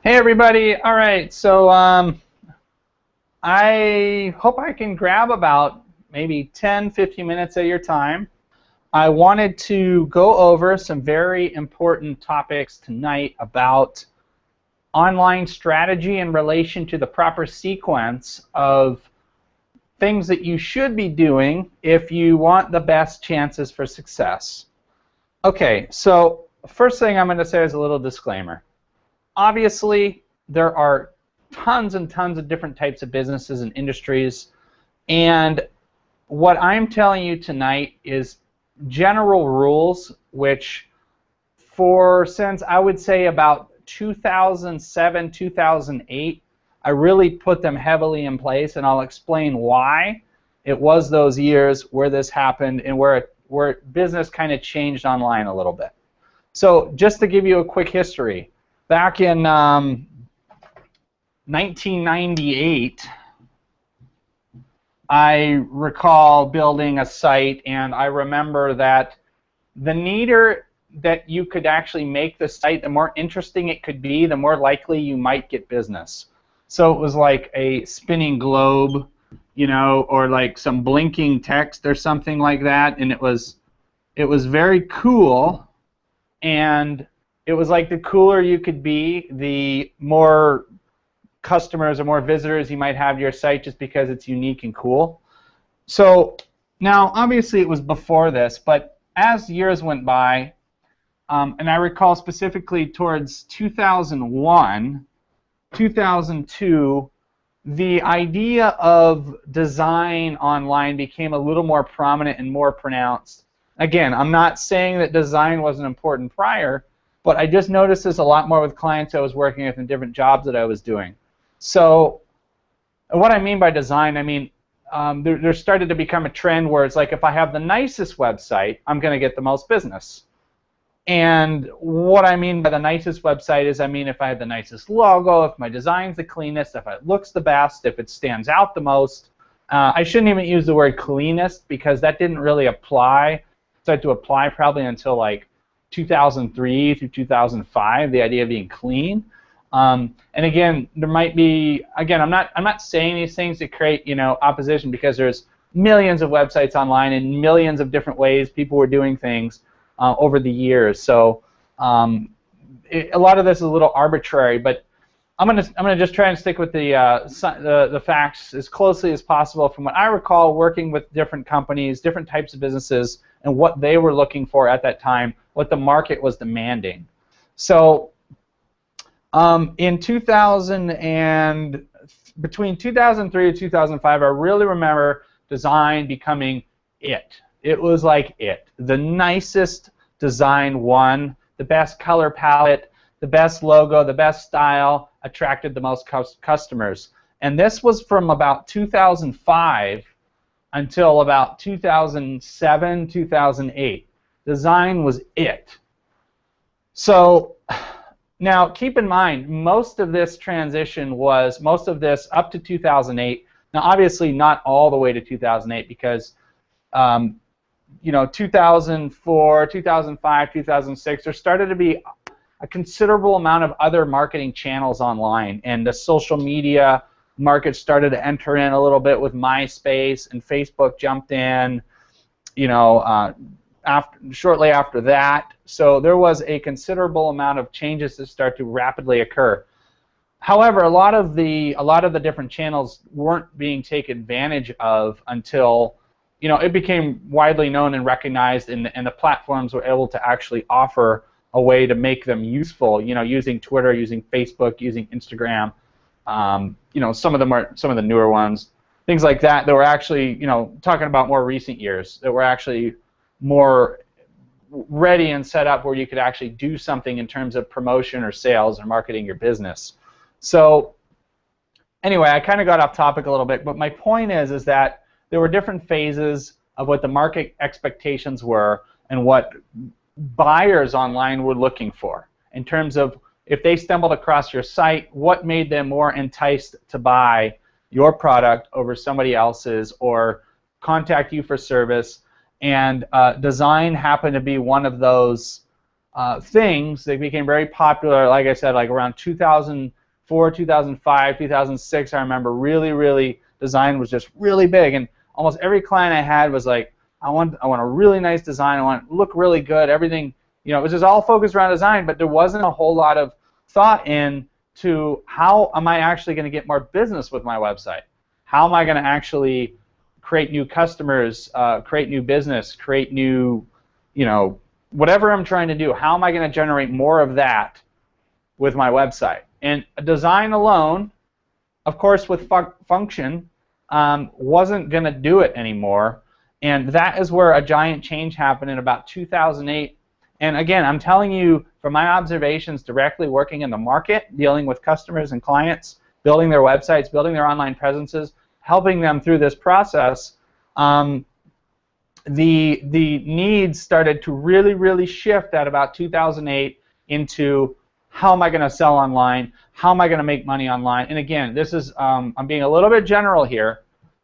Hey everybody! All right, so I hope I can grab about maybe 10, 15 minutes of your time. I wanted to go over some very important topics tonight about online strategy in relation to the proper sequence of things that you should be doing if you want the best chances for success. Okay, so first thing I'm going to say is a little disclaimer. Obviously, there are tons and tons of different types of businesses and industries, and what I'm telling you tonight is general rules which since I would say about 2007, 2008, I really put them heavily in place, and I'll explain why it was those years where this happened and where business kind of changed online a little bit. So just to give you a quick history, back in 1998, I recall building a site, and I remember that the neater that you could actually make the site, the more interesting it could be, the more likely you might get business. So it was like a spinning globe, or like some blinking text or something like that, and it was very cool, and it was like the cooler you could be, the more customers or more visitors you might have to your site just because it's unique and cool. So now, obviously, it was before this, but as years went by, and I recall specifically towards 2001, 2002, the idea of design online became a little more prominent and more pronounced. Again, I'm not saying that design wasn't important prior, but I just noticed this a lot more with clients I was working with and different jobs that I was doing. So what I mean by design, I mean there started to become a trend where it's like if I have the nicest website, I'm going to get the most business. And what I mean by the nicest website is, I mean if I have the nicest logo, if my design's the cleanest, if it looks the best, if it stands out the most. I shouldn't even use the word cleanest because that didn't really start to apply probably until like 2003 through 2005, the idea of being clean. And again, there might be, again, I'm not saying these things to create, opposition, because there's millions of websites online and millions of different ways people were doing things over the years. So a lot of this is a little arbitrary, but I'm gonna just try and stick with the facts as closely as possible from what I recall working with different companies, different types of businesses, and what they were looking for at that time, what the market was demanding. So in 2000 and between 2003 and 2005, I really remember design becoming it. It was like it. The nicest design won, the best color palette, the best logo, the best style attracted the most customers. And this was from about 2005 until about 2007, 2008. Design was it. So now, keep in mind, most of this up to 2008. Now, obviously, not all the way to 2008 because, 2004, 2005, 2006, there started to be a considerable amount of other marketing channels online, and the social media market started to enter in a little bit with MySpace, and Facebook jumped in, shortly after that. So there was a considerable amount of changes that start to rapidly occur. However, a lot of the different channels weren't being taken advantage of until it became widely known and recognized, and the platforms were able to actually offer a way to make them useful. Using Twitter, using Facebook, using Instagram. Some of the newer ones, things like that. That were actually talking about more recent years. That were actually more ready and set up where you could actually do something in terms of promotion or sales or marketing your business. So anyway, I kind of got off topic a little bit, but my point is that there were different phases of what the market expectations were and what buyers online were looking for in terms of if they stumbled across your site, what made them more enticed to buy your product over somebody else's or contact you for service. And design happened to be one of those things. They became very popular, like I said, like around 2004, 2005, 2006. I remember really design was just really big, and almost every client I had was like, I want a really nice design. I want it to look really good. Everything, you know, it was just all focused around design, but there wasn't a whole lot of thought into how am I actually going to get more business with my website? How am I going to actually create new customers, create new business, create new, you know, whatever I'm trying to do? How am I going to generate more of that with my website? And design alone, of course, with function, wasn't going to do it anymore. And that is where a giant change happened in about 2008. And again, I'm telling you from my observations directly working in the market, dealing with customers and clients, building their websites, building their online presences, helping them through this process, the needs started to really shift at about 2008 into how am I going to sell online, how am I going to make money online. And again, this is I'm being a little bit general here,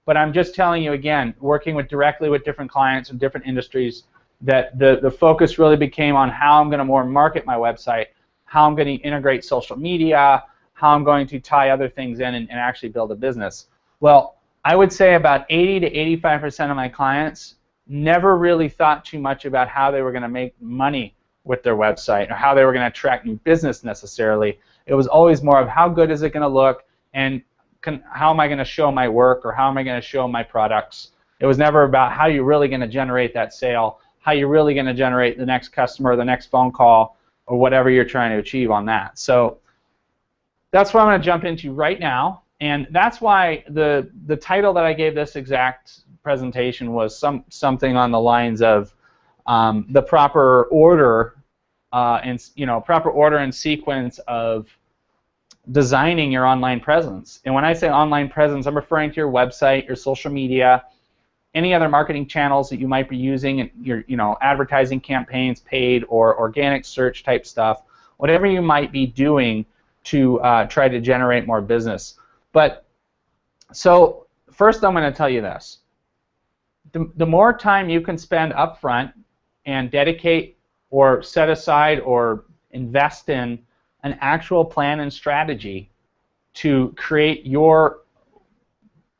but I'm just telling you again, working directly with different clients in different industries, that the focus really became on how I'm going to more market my website, how I'm going to integrate social media, how I'm going to tie other things in and actually build a business. Well, I would say about 80 to 85% of my clients never really thought too much about how they were going to make money with their website or how they were going to attract new business necessarily. It was always more of how good is it going to look and how am I going to show my work or how am I going to show my products. It was never about how you're really going to generate that sale, how you're really going to generate the next customer, the next phone call, or whatever you're trying to achieve on that. So that's what I'm going to jump into right now, and that's why the title that I gave this exact presentation was something on the lines of the proper order proper order and sequence of designing your online presence. And when I say online presence, I'm referring to your website, your social media, any other marketing channels that you might be using, your advertising campaigns, paid or organic search type stuff, whatever you might be doing to try to generate more business. But so first I'm going to tell you this. The more time you can spend up front and dedicate or set aside or invest in an actual plan and strategy to create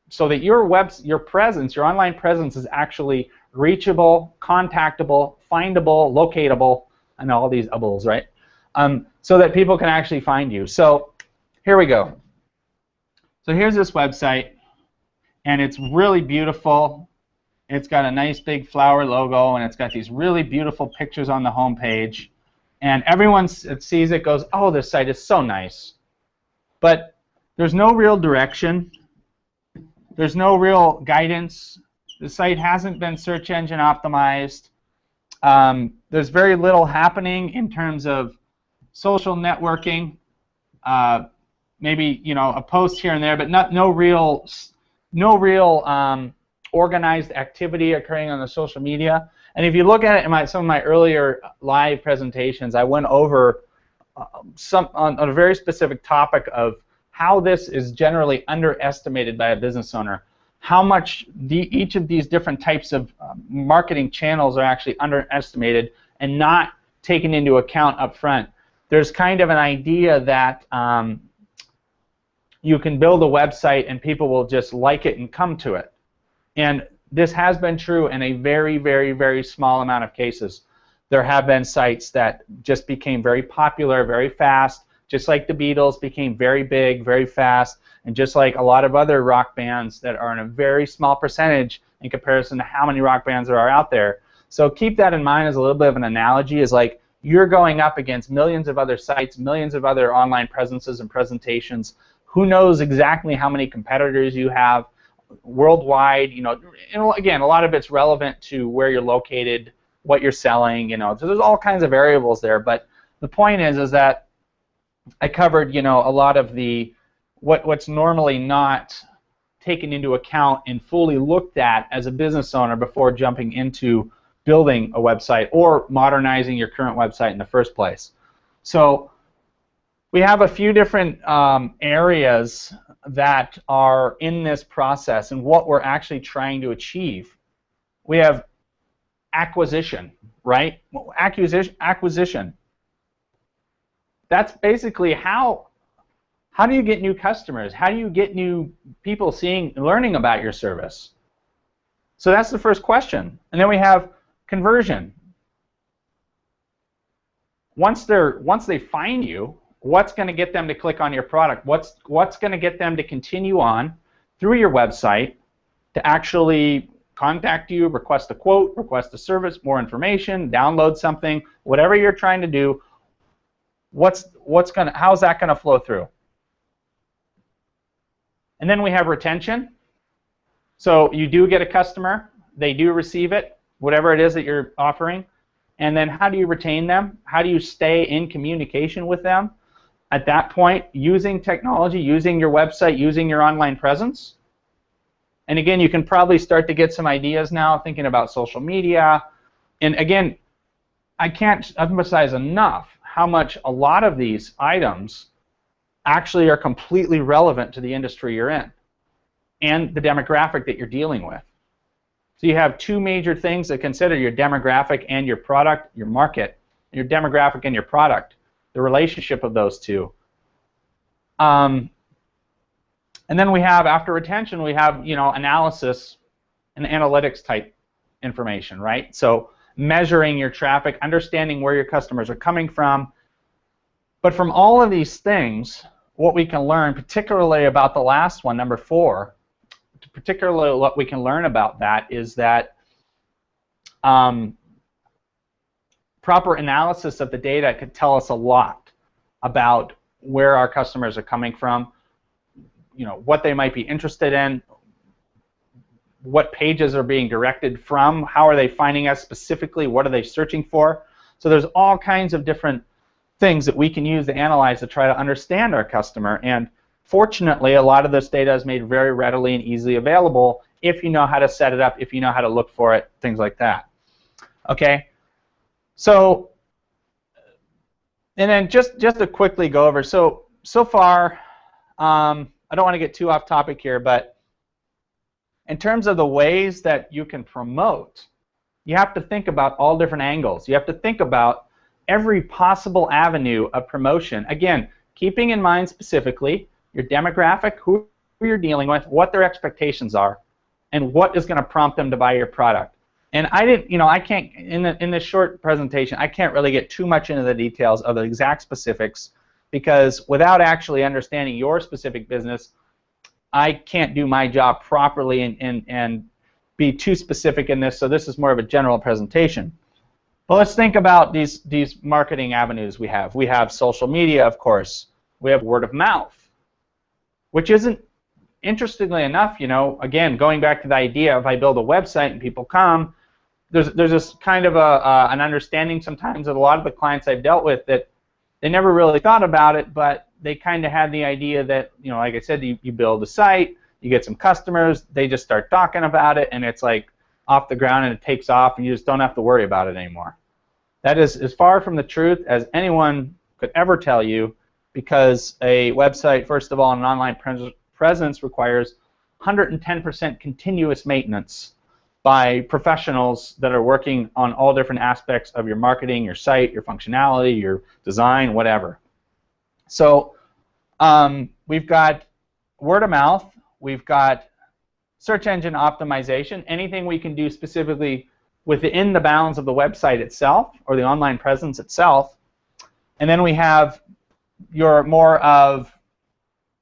so that your presence, your online presence is actually reachable, contactable, findable, locatable, and all these ables, right? So that people can actually find you. So here we go. So here's this website, and it's really beautiful. It's got a nice big flower logo, and it's got these really beautiful pictures on the home page. And everyone that sees it goes, oh, this site is so nice. But there's no real direction. There's no real guidance. The site hasn't been search engine optimized. There's very little happening in terms of social networking. Maybe a post here and there, but no real organized activity occurring on the social media. And if you look at it in some of my earlier live presentations, I went over on a very specific topic of how this is generally underestimated by a business owner. How much each of these different types of marketing channels are actually underestimated and not taken into account up front. There's kind of an idea that you can build a website and people will just like it and come to it. And this has been true in a very small amount of cases. There have been sites that just became very popular very fast, just like the Beatles became very big very fast, and just like a lot of other rock bands that are in a very small percentage in comparison to how many rock bands there are out there. So keep that in mind as a little bit of an analogy, is like you're going up against millions of other sites, millions of other online presences and presentations. Who knows exactly how many competitors you have worldwide, and again, a lot of it's relevant to where you're located, what you're selling, so there's all kinds of variables there, but the point is that I covered, a lot of the what's normally not taken into account and fully looked at as a business owner before jumping into building a website or modernizing your current website in the first place. So we have a few different areas that are in this process and what we're actually trying to achieve. We have acquisition, right? Acquisition. That's basically how do you get new customers? How do you get new people learning about your service? So that's the first question. And then we have conversion. Once they find you, what's going to get them to click on your product? What's going to get them to continue on through your website to actually contact you, request a quote, request a service, more information, download something, whatever you're trying to do? How's that going to flow through? And then we have retention. So you do get a customer, they do receive it, whatever it is that you're offering, and then how do you retain them? How do you stay in communication with them? At that point, using technology, using your website, using your online presence. And again, you can probably start to get some ideas now, thinking about social media. And again, I can't emphasize enough how much a lot of these items actually are completely relevant to the industry you're in and the demographic that you're dealing with. So you have two major things to consider: your demographic and your product, your market, your demographic and your product, the relationship of those two. And then we have, after retention, we have, analysis and analytics type information, right? So measuring your traffic, understanding where your customers are coming from. But from all of these things, what we can learn, particularly about the last one, number 4, particularly what we can learn about that is that proper analysis of the data could tell us a lot about where our customers are coming from, what they might be interested in, what pages are being directed from, how are they finding us specifically, what are they searching for. So there's all kinds of different things that we can use to analyze to try to understand our customer. And fortunately, a lot of this data is made very readily and easily available if you know how to set it up, if you know how to look for it, things like that. Okay? So, and then just to quickly go over, so far, I don't want to get too off topic here, but in terms of the ways that you can promote, you have to think about all different angles. You have to think about every possible avenue of promotion. Again, keeping in mind specifically your demographic, who you're dealing with, what their expectations are, and what is going to prompt them to buy your product. And I can't, in this short presentation, I can't really get too much into the details of the exact specifics, because without actually understanding your specific business, I can't do my job properly and be too specific in this, so this is more of a general presentation. Well, let's think about these marketing avenues we have. We have social media, of course. We have word of mouth, which isn't, interestingly enough, again, going back to the idea, if I build a website and people come, there's this kind of an understanding sometimes of a lot of the clients I've dealt with that they never really thought about it, but they kind of had the idea that, like I said, you build a site, you get some customers, they just start talking about it, and it's like off the ground and it takes off, and you just don't have to worry about it anymore. That is as far from the truth as anyone could ever tell you, because a website, first of all, an online presence requires 110% continuous maintenance by professionals that are working on all different aspects of your marketing, your site, your functionality, your design, whatever. So we've got word of mouth, we've got search engine optimization, anything we can do specifically within the bounds of the website itself or the online presence itself. And then we have your more of,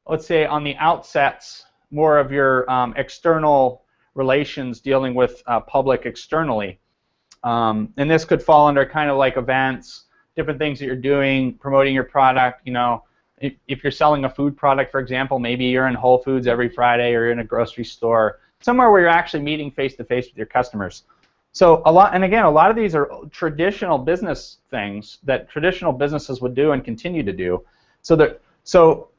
let's say on the outsets, more of your external relations dealing with public externally. And this could fall under kind of like events, different things that you're doing, promoting your product. If you're selling a food product, for example, maybe you're in Whole Foods every Friday, or you're in a grocery store, somewhere where you're actually meeting face-to-face with your customers. So a lot of these are traditional business things that traditional businesses would do and continue to do. So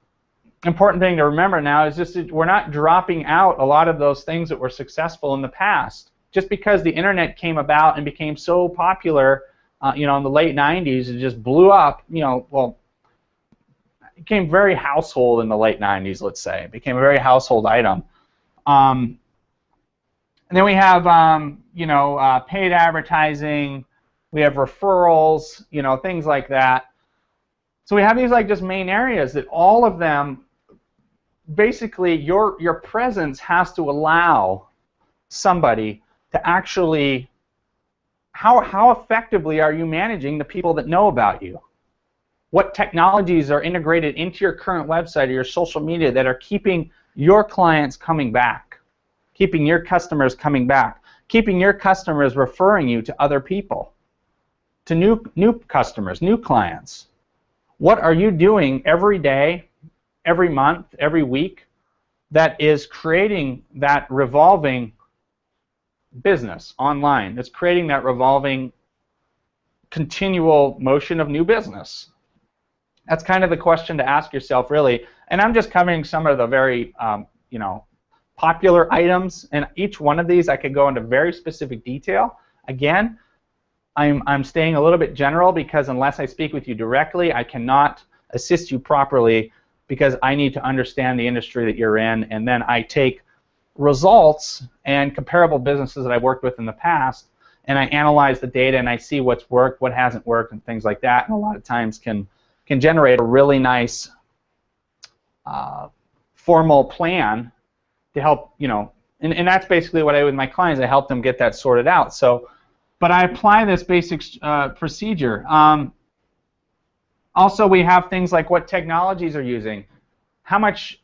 important thing to remember now is just that we're not dropping out a lot of those things that were successful in the past. Just because the internet came about and became so popular, in the late 90s, it just blew up. Well, it became very household in the late 90s. Let's say it became a very household item. And then we have, paid advertising, We have referrals, you know, things like that. So we have these like just main areas that all of them, basically your presence has to allow somebody to actually, how effectively are you managing the people that know about you? What technologies are integrated into your current website or your social media that are keeping your clients coming back, keeping your customers coming back, keeping your customers referring you to other people, to new customers, new clients? What are you doing every day, every month, every week that is creating that revolving business online, that's creating that revolving continual motion of new business? That's kind of the question to ask yourself, really. And I'm just covering some of the very you know, popular items, and each one of these I could go into very specific detail. Again, I'm staying a little bit general because unless I speak with you directly, I cannot assist you properly because I need to understand the industry that you're in, and then I take results and comparable businesses that I've worked with in the past, and I analyze the data and I see what's worked, what hasn't worked, and things like that, and a lot of times can generate a really nice formal plan to help, you know, and that's basically what I do with my clients. I help them get that sorted out. So, but I apply this basic procedure. Also, we have things like what technologies are using, how much,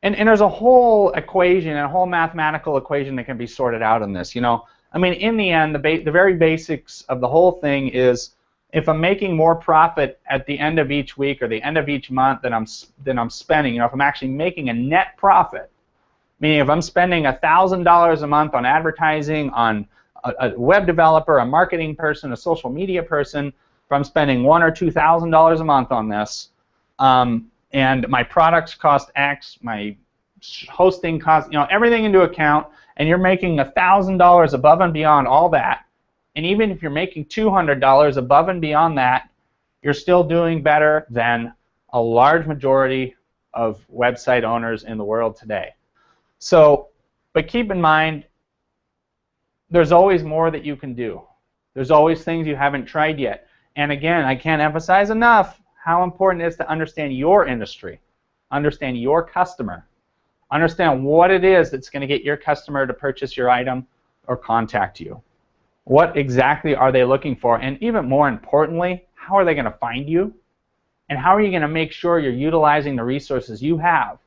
and there's a whole equation, a whole mathematical equation that can be sorted out in this. You know, I mean, in the end, the very basics of the whole thing is, if I'm making more profit at the end of each week or the end of each month than I'm spending, you know, if I'm actually making a net profit, meaning if I'm spending $1,000 a month on advertising, on a web developer, a marketing person, a social media person, if I'm spending $1,000 or $2,000 a month on this, and my products cost X, my hosting costs, you know, everything into account, and you're making $1,000 above and beyond all that, and even if you're making $200 above and beyond that, you're still doing better than a large majority of website owners in the world today. So, but keep in mind, there's always more that you can do. There's always things you haven't tried yet. And again, I can't emphasize enough how important it is to understand your industry, understand your customer, understand what it is that's going to get your customer to purchase your item or contact you. What exactly are they looking for? And even more importantly, how are they going to find you? And how are you going to make sure you're utilizing the resources you have,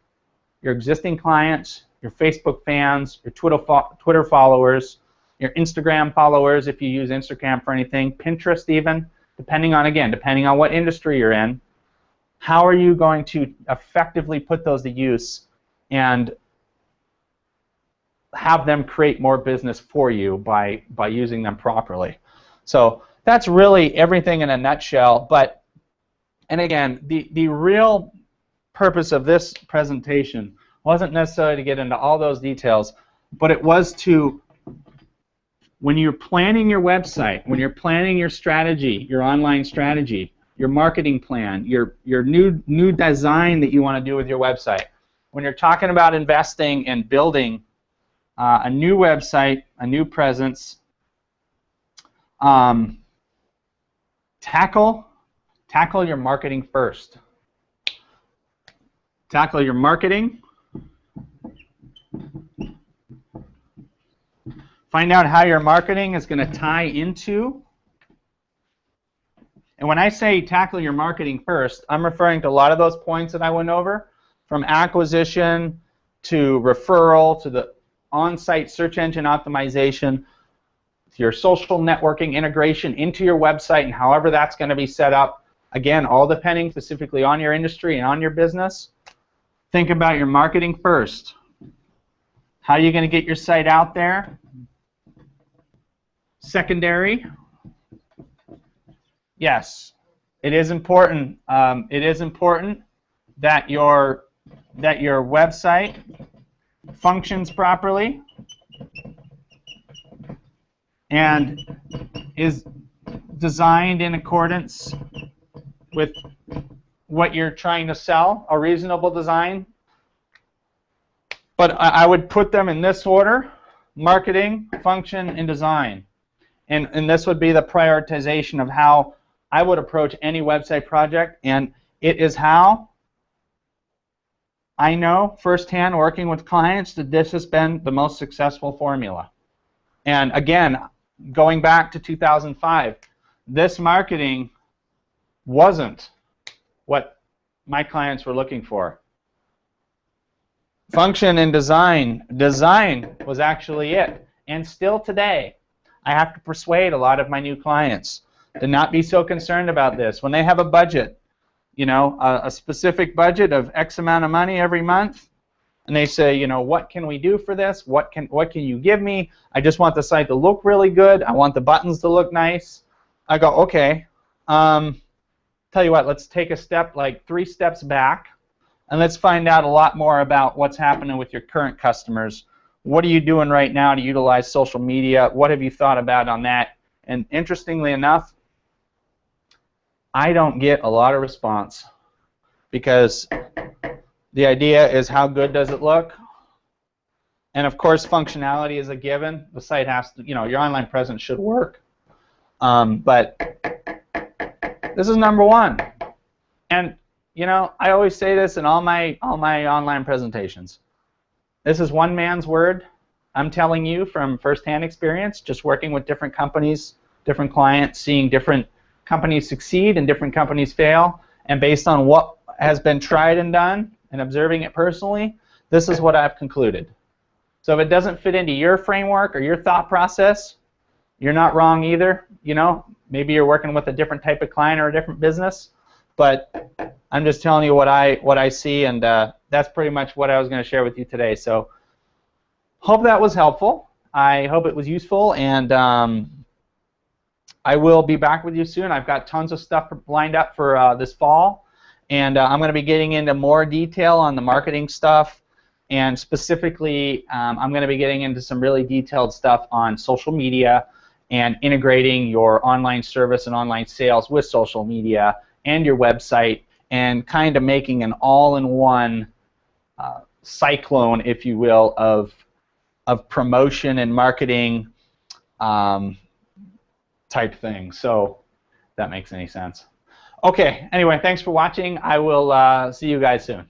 your existing clients, your Facebook fans, your Twitter followers, your Instagram followers if you use Instagram for anything, Pinterest even, depending on what industry you're in. How are you going to effectively put those to use and have them create more business for you by using them properly? So that's really everything in a nutshell. But, and again, the real purpose of this presentation wasn't necessarily to get into all those details, but it was to, when you're planning your website, when you're planning your strategy, your online strategy, your marketing plan, your new design that you want to do with your website, when you're talking about investing and building a new website, a new presence, tackle your marketing first. Tackle your marketing. Find out how your marketing is going to tie into. And when I say tackle your marketing first, I'm referring to a lot of those points that I went over, from acquisition to referral to the on-site search engine optimization, to your social networking integration into your website and however that's going to be set up. Again, all depending specifically on your industry and on your business. Think about your marketing first. How are you going to get your site out there? Secondary. Yes, it is important. It is important that your website functions properly and is designed in accordance with what you're trying to sell, a reasonable design. But I would put them in this order: marketing, function, and design. And this would be the prioritization of how I would approach any website project, and it is how I know firsthand working with clients that this has been the most successful formula. And again, going back to 2005, this marketing wasn't what my clients were looking for. Function and design. Design was actually it. And still today, I have to persuade a lot of my new clients to not be so concerned about this. When they have a budget, you know, a specific budget of X amount of money every month, and they say, you know, what can we do for this? What can you give me? I just want the site to look really good. I want the buttons to look nice. I go, okay. Tell you what, let's take a step, like 3 steps back, and let's find out a lot more about what's happening with your current customers. What are you doing right now to utilize social media? What have you thought about on that? And interestingly enough, I don't get a lot of response because the idea is how good does it look? And of course, functionality is a given. The site has to, you know, your online presence should work. But this is number one. And you know, I always say this in all my online presentations. This is one man's word. I'm telling you from firsthand experience, just working with different companies, different clients, seeing different companies succeed and different companies fail, and based on what has been tried and done and observing it personally, this is what I've concluded. So if it doesn't fit into your framework or your thought process, you're not wrong either. You know, maybe you're working with a different type of client or a different business, but I'm just telling you what I see, and that's pretty much what I was going to share with you today. So hope that was helpful. I hope it was useful, and I will be back with you soon. I've got tons of stuff lined up for this fall, and I'm going to be getting into more detail on the marketing stuff, and specifically I'm going to be getting into some really detailed stuff on social media and integrating your online service and online sales with social media and your website, and kind of making an all-in-one cyclone, if you will, of promotion and marketing type thing. So if that makes any sense. Okay, anyway, thanks for watching. I will see you guys soon.